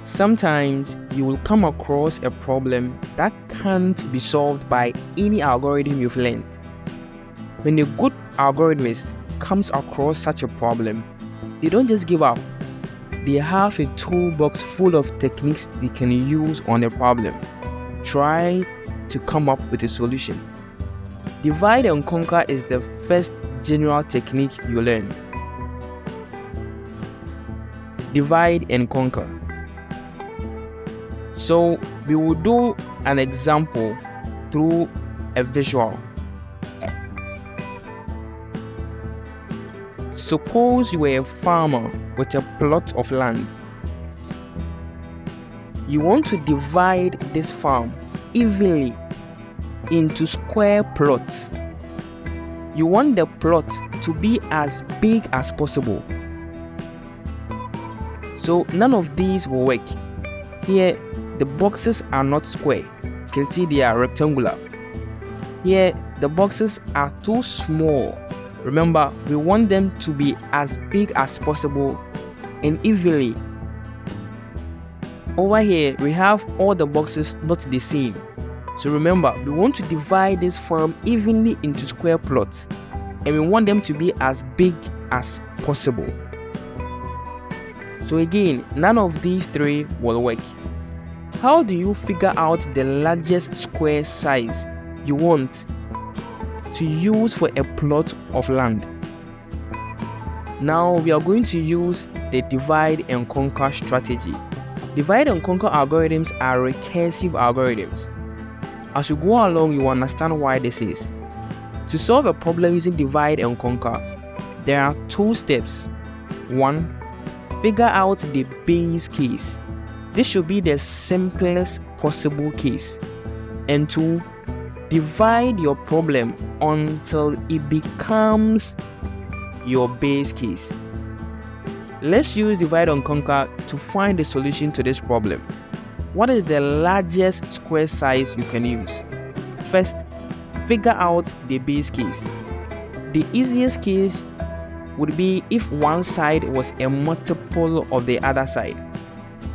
Sometimes you will come across a problem that can't be solved by any algorithm you've learned. When a good algorithmist comes across such a problem, they don't just give up. They have a toolbox full of techniques they can use on a problem. Try to come up with a solution. Divide and conquer is the first general technique you learn. Divide and conquer. So we will do an example through a visual. Suppose you are a farmer with a plot of land. You want to divide this farm evenly into square plots. You want the plots to be as big as possible. So none of these will work. Here, the boxes are not square. You can see they are rectangular. Here, the boxes are too small. Remember, we want them to be as big as possible and evenly. Over here, we have all the boxes not the same. So remember, we want to divide this farm evenly into square plots, and we want them to be as big as possible. So again, none of these three will work. How do you figure out the largest square size you want to use for a plot of land? Now we are going to use the divide and conquer strategy. Divide and conquer algorithms are recursive algorithms. As you go along, you understand why this is. To solve a problem using divide and conquer, there are two steps. 1. Figure out the base case. This should be the simplest possible case. And 2. Divide your problem until it becomes your base case. Let's use divide and conquer to find the solution to this problem. What is the largest square size you can use? First, figure out the base case. The easiest case would be if one side was a multiple of the other side.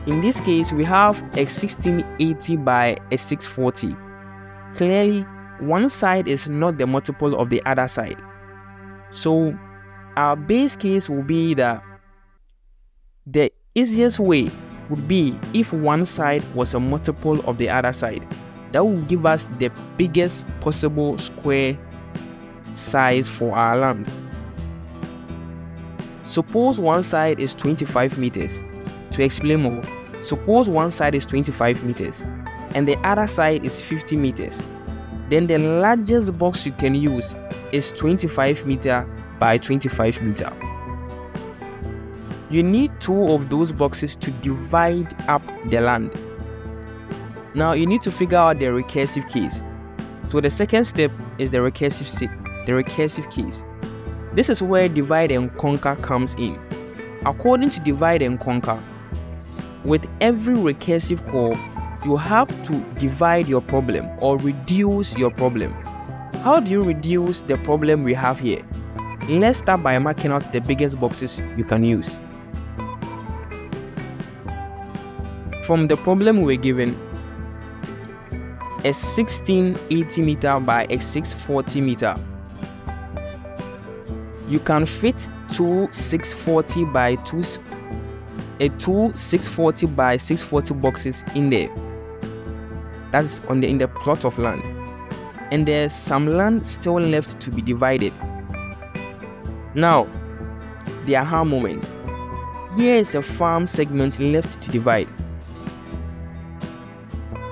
In this case, we have a 1680 by a 640. Clearly, one side is not the multiple of the other side. So, our base case will be that the easiest way would be if one side was a multiple of the other side. That will give us the biggest possible square size for our land. Suppose one side is 25 meters. To explain more, suppose one side is 25 meters and the other side is 50 meters. Then the largest box you can use is 25 meter by 25 meter. You need 2 of those boxes to divide up the land. Now you need to figure out the recursive case. So the second step is the recursive case. This is where divide and conquer comes in. According to divide and conquer, with every recursive call, you have to divide your problem or reduce your problem. How do you reduce the problem we have here? Let's start by marking out the biggest boxes you can use. From the problem we were given, a 1680 meter by a 640 meter. You can fit two 640 by 640 by 640 boxes in there. That's in the plot of land. And there's some land still left to be divided. Now, the aha moment. Here is a farm segment left to divide.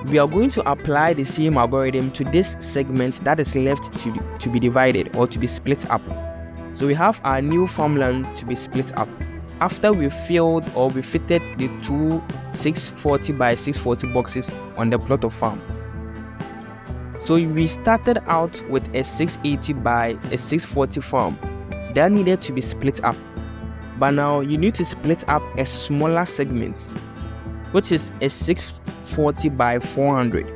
We are going to apply the same algorithm to this segment that is left to be divided or to be split up. So we have our new farmland to be split up. After we filled or we fitted the two 640 by 640 boxes on the plot of farm. So we started out with a 680 by a 640 farm that needed to be split up. But now you need to split up a smaller segment, which is a 640 by 400.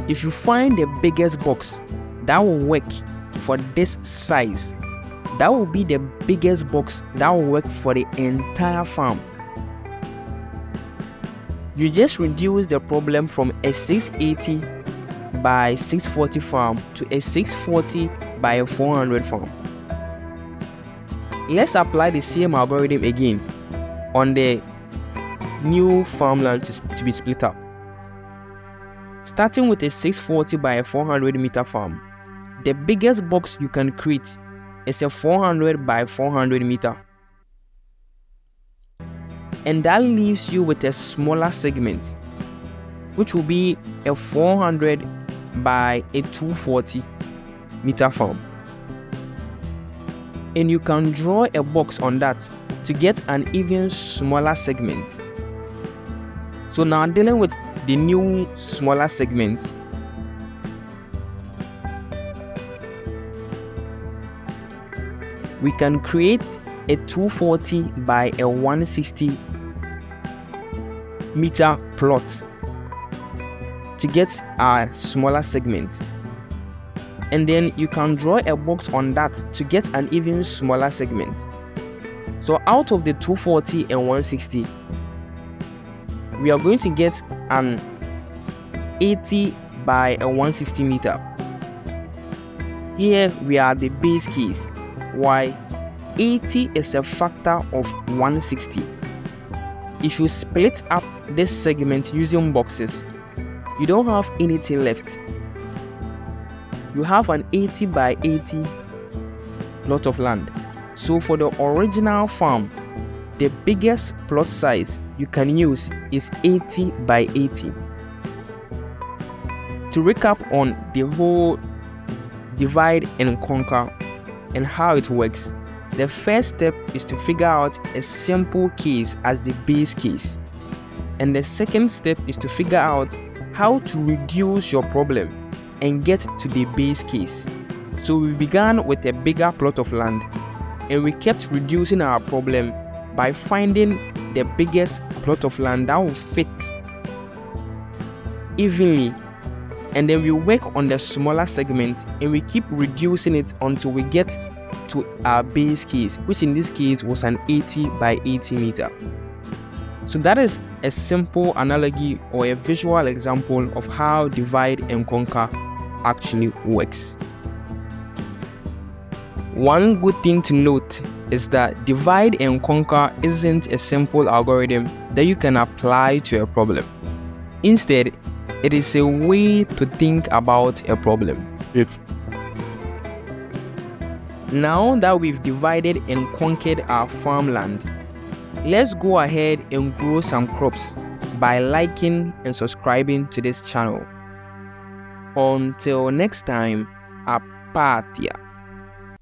If you find the biggest box that will work for this size, that will be the biggest box that will work for the entire farm. You just reduce the problem from a 680 by 640 farm to a 640 by a 400 farm. Let's apply the same algorithm again on the new farmland to be split up. Starting with a 640 by a 400 meter farm, the biggest box you can create is a 400 by 400 meter. And that leaves you with a smaller segment, which will be a 400 by a 240 meter farm. And you can draw a box on that to get an even smaller segment. So now dealing with the new smaller segment, we can create a 240 by a 160 meter plot to get a smaller segment. And then you can draw a box on that to get an even smaller segment. So out of the 240 and 160, we are going to get an 80 by a 160 meter. Here we are the base case. Why? 80 is a factor of 160. If you split up this segment using boxes, you don't have anything left. You have an 80 by 80 plot of land. So for the original farm, the biggest plot size you can use is 80 by 80. To recap on the whole divide and conquer and how it works, the first step is to figure out a simple case as the base case. And the second step is to figure out how to reduce your problem and get to the base case. So we began with a bigger plot of land and we kept reducing our problem by finding the biggest plot of land that will fit evenly. And then we work on the smaller segments and we keep reducing it until we get to our base case, which in this case was an 80 by 80 meter. So that is a simple analogy or a visual example of how divide and conquer actually works. One good thing to note is that divide and conquer isn't a simple algorithm that you can apply to a problem. Instead, it is a way to think about a problem. Now that we've divided and conquered our farmland, let's go ahead and grow some crops by liking and subscribing to this channel. Until next time, Aditya.